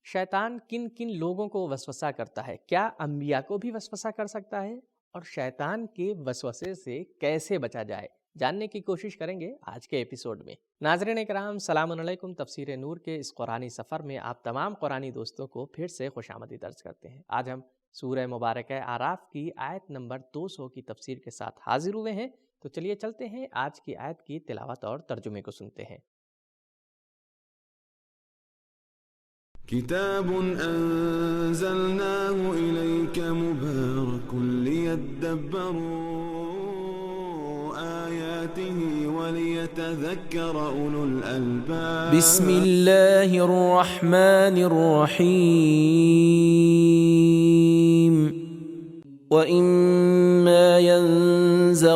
شیطان کن کن لوگوں کو وسوسہ کرتا ہے؟ کیا انبیاء کو بھی وسوسہ کر سکتا ہے؟ اور شیطان کے وسوسے سے کیسے بچا جائے، جاننے کی کوشش کریں گے آج کے ایپیسوڈ میں۔ ناظرین کرام، سلام علیکم۔ تفسیر نور کے اس قرآنی سفر میں آپ تمام قرآنی دوستوں کو پھر سے خوش آمدید عرض کرتے ہیں۔ آج ہم سورہ مبارکہ اعراف کی آیت نمبر 200 کی تفسیر کے ساتھ حاضر ہوئے ہیں، تو چلیے چلتے ہیں آج کی آیت کی تلاوت اور ترجمے کو سنتے ہیں۔ كتاب أنزلناه إليك مبارك ليدبروا آياته وليتذكر أولو الألباب بسم الله الرحمن الرحيم وإما ينزغنك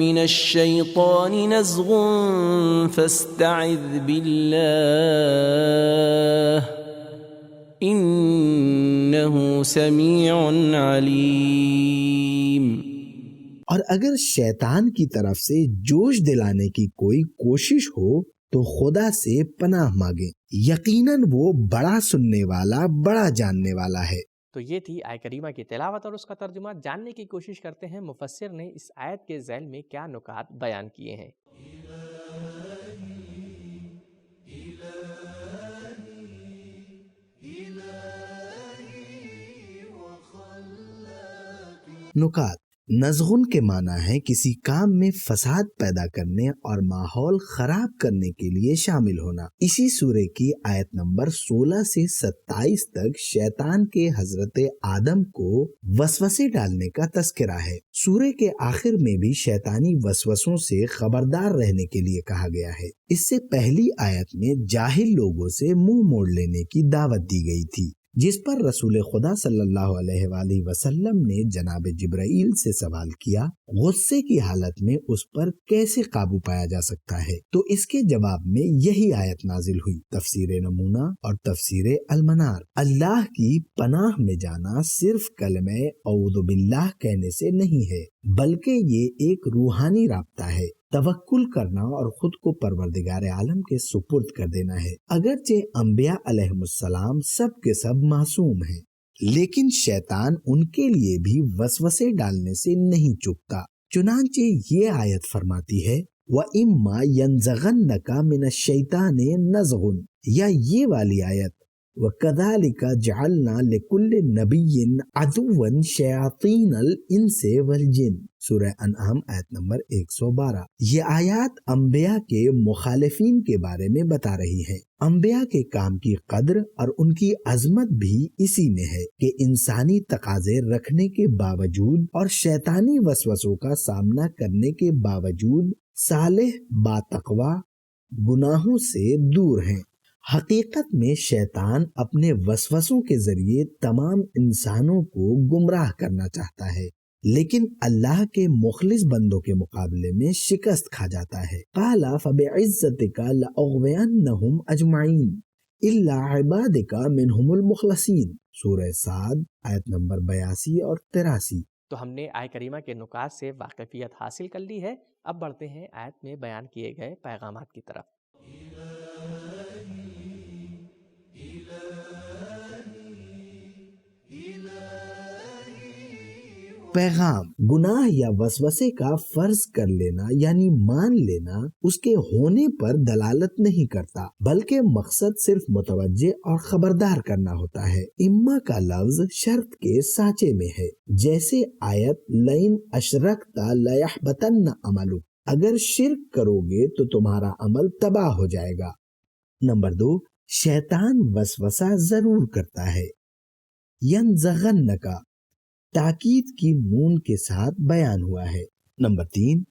من الشيطان نزغ فاستعذ بالله إنه سميع عليم۔ اور اگر شیطان کی طرف سے جوش دلانے کی کوئی کوشش ہو تو خدا سے پناہ مانگیں، یقیناً وہ بڑا سننے والا، بڑا جاننے والا ہے۔ تو یہ تھی آیت کریمہ کی تلاوت اور اس کا ترجمہ۔ جاننے کی کوشش کرتے ہیں مفسر نے اس آیت کے ذیل میں کیا نکات بیان کیے ہیں۔ نکات: نزغن کے معنی ہے کسی کام میں فساد پیدا کرنے اور ماحول خراب کرنے کے لیے شامل ہونا۔ اسی سورہ کی آیت نمبر 16 سے 27 تک شیطان کے حضرت آدم کو وسوسے ڈالنے کا تذکرہ ہے۔ سورہ کے آخر میں بھی شیطانی وسوسوں سے خبردار رہنے کے لیے کہا گیا ہے۔ اس سے پہلی آیت میں جاہل لوگوں سے منہ موڑ لینے کی دعوت دی گئی تھی، جس پر رسول خدا صلی اللہ علیہ وآلہ وسلم نے جناب جبرائیل سے سوال کیا، غصے کی حالت میں اس پر کیسے قابو پایا جا سکتا ہے؟ تو اس کے جواب میں یہی آیت نازل ہوئی۔ تفسیر نمونہ اور تفسیر المنار۔ اللہ کی پناہ میں جانا صرف کلمہ اعوذ باللہ کہنے سے نہیں ہے، بلکہ یہ ایک روحانی رابطہ ہے۔ توکل کرنا اور خود کو پروردگار عالم کے سپرد کر دینا ہے۔ اگرچہ انبیاء علیہم السلام سب کے سب معصوم ہیں، لیکن شیطان ان کے لیے بھی وسوسے ڈالنے سے نہیں چکتا۔ چنانچہ یہ آیت فرماتی ہے وَإِمَّا يَنزَغَنَّكَ مِنَ الشَّيْطَانِ نَزْغٌ، یا یہ والی آیت وَكَذَلِكَ جَعَلْنَا لِكُلِّ نَبِيٍّ عَدُوًّا شَيَاطِينَ الْإِنسِ وَالْجِنِّ، سورہ انعام آیت نمبر 112۔ یہ آیات انبیاء کے مخالفین کے بارے میں بتا رہی ہیں۔ انبیاء کے کام کی قدر اور ان کی عظمت بھی اسی میں ہے کہ انسانی تقاضے رکھنے کے باوجود اور شیطانی وسوسوں کا سامنا کرنے کے باوجود صالح باتقوا گناہوں سے دور ہیں۔ حقیقت میں شیطان اپنے وسوسوں کے ذریعے تمام انسانوں کو گمراہ کرنا چاہتا ہے، لیکن اللہ کے مخلص بندوں کے مقابلے میں شکست کھا جاتا ہے۔ قال فبعزتک لأغوینہم اجمعین الا عبادک منہم المخلصین، سورہ صاد آیت نمبر 82 اور 83۔ تو ہم نے آیت کریمہ کے نکات سے واقفیت حاصل کر لی ہے۔ اب بڑھتے ہیں آیت میں بیان کیے گئے پیغامات کی طرف۔ پیغام: گناہ یا وسوسے کا فرض کر لینا یعنی مان لینا اس کے ہونے پر دلالت نہیں کرتا، بلکہ مقصد صرف متوجہ اور خبردار کرنا ہوتا ہے۔ اما کا لفظ شرط کے سانچے میں ہے، جیسے آیت لئن اشرکت لیحبطن عملک، اگر شرک کرو گے تو تمہارا عمل تباہ ہو جائے گا۔ نمبر 2، شیطان وسوسہ ضرور کرتا ہے۔ ینزغنک تاکید کی نون کے ساتھ بیان ہوا ہے۔ نمبر 3،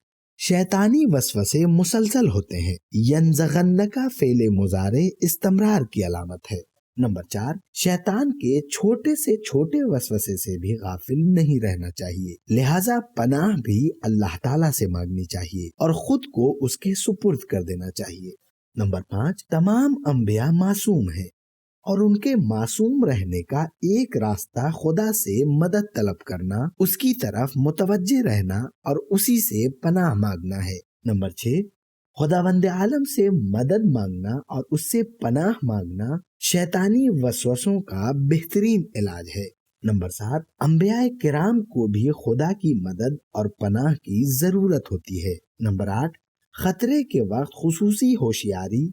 شیطانی وسوسے مسلسل ہوتے ہیں۔ ینزغنک فعل مضارع استمرار کی علامت ہے۔ نمبر 4، شیطان کے چھوٹے سے چھوٹے وسوسے سے بھی غافل نہیں رہنا چاہیے، لہٰذا پناہ بھی اللہ تعالیٰ سے مانگنی چاہیے اور خود کو اس کے سپرد کر دینا چاہیے۔ نمبر 5، تمام انبیاء معصوم ہیں اور ان کے معصوم رہنے کا ایک راستہ خدا سے مدد طلب کرنا، اس کی طرف متوجہ رہنا اور اسی سے پناہ مانگنا ہے۔ نمبر 6، خداوند عالم سے مدد مانگنا اور اس سے پناہ مانگنا شیطانی وسوسوں کا بہترین علاج ہے۔ نمبر 7، انبیاء کرام کو بھی خدا کی مدد اور پناہ کی ضرورت ہوتی ہے۔ نمبر 8، خطرے کے وقت خصوصی ہوشیاری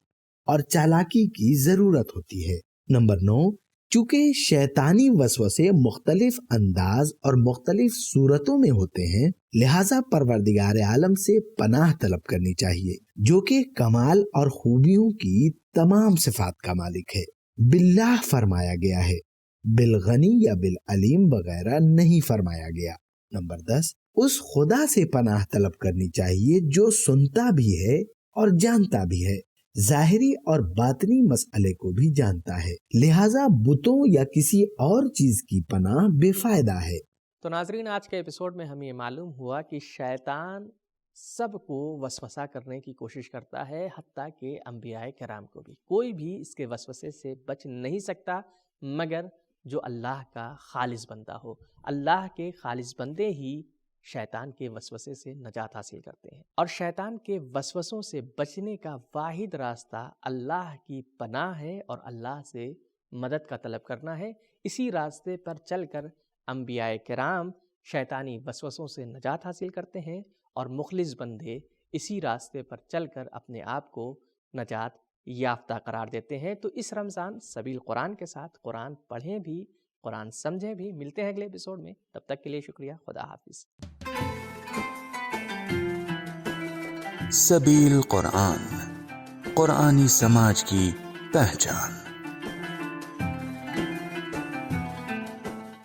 اور چالاکی کی ضرورت ہوتی ہے۔ نمبر 9، چونکہ شیطانی وسوسے مختلف انداز اور مختلف صورتوں میں ہوتے ہیں، لہٰذا پروردگار عالم سے پناہ طلب کرنی چاہیے، جو کہ کمال اور خوبیوں کی تمام صفات کا مالک ہے۔ باللہ فرمایا گیا ہے، بالغنی یا بالعلیم وغیرہ نہیں فرمایا گیا۔ نمبر 10، اس خدا سے پناہ طلب کرنی چاہیے جو سنتا بھی ہے اور جانتا بھی ہے، ظاہری اور باطنی مسئلے کو بھی جانتا ہے، لہٰذا بتوں یا کسی اور چیز کی پناہ بے فائدہ ہے۔ تو ناظرین، آج کے ایپیسوڈ میں ہمیں یہ معلوم ہوا کہ شیطان سب کو وسوسہ کرنے کی کوشش کرتا ہے، حتیٰ کہ انبیاء کرام کو بھی۔ کوئی بھی اس کے وسوسے سے بچ نہیں سکتا مگر جو اللہ کا خالص بندہ ہو۔ اللہ کے خالص بندے ہی شیطان کے وسوسے سے نجات حاصل کرتے ہیں، اور شیطان کے وسوسوں سے بچنے کا واحد راستہ اللہ کی پناہ ہے اور اللہ سے مدد کا طلب کرنا ہے۔ اسی راستے پر چل کر انبیاء کرام شیطانی وسوسوں سے نجات حاصل کرتے ہیں، اور مخلص بندے اسی راستے پر چل کر اپنے آپ کو نجات یافتہ قرار دیتے ہیں۔ تو اس رمضان سبیل قرآن کے ساتھ قرآن پڑھیں بھی، قرآن سمجھیں بھی۔ ملتے ہیں اگلے ایپیسوڈ میں، تب تک کے لیے شکریہ، خدا حافظ۔ سبیل قرآن، قرآنی سماج کی پہچان۔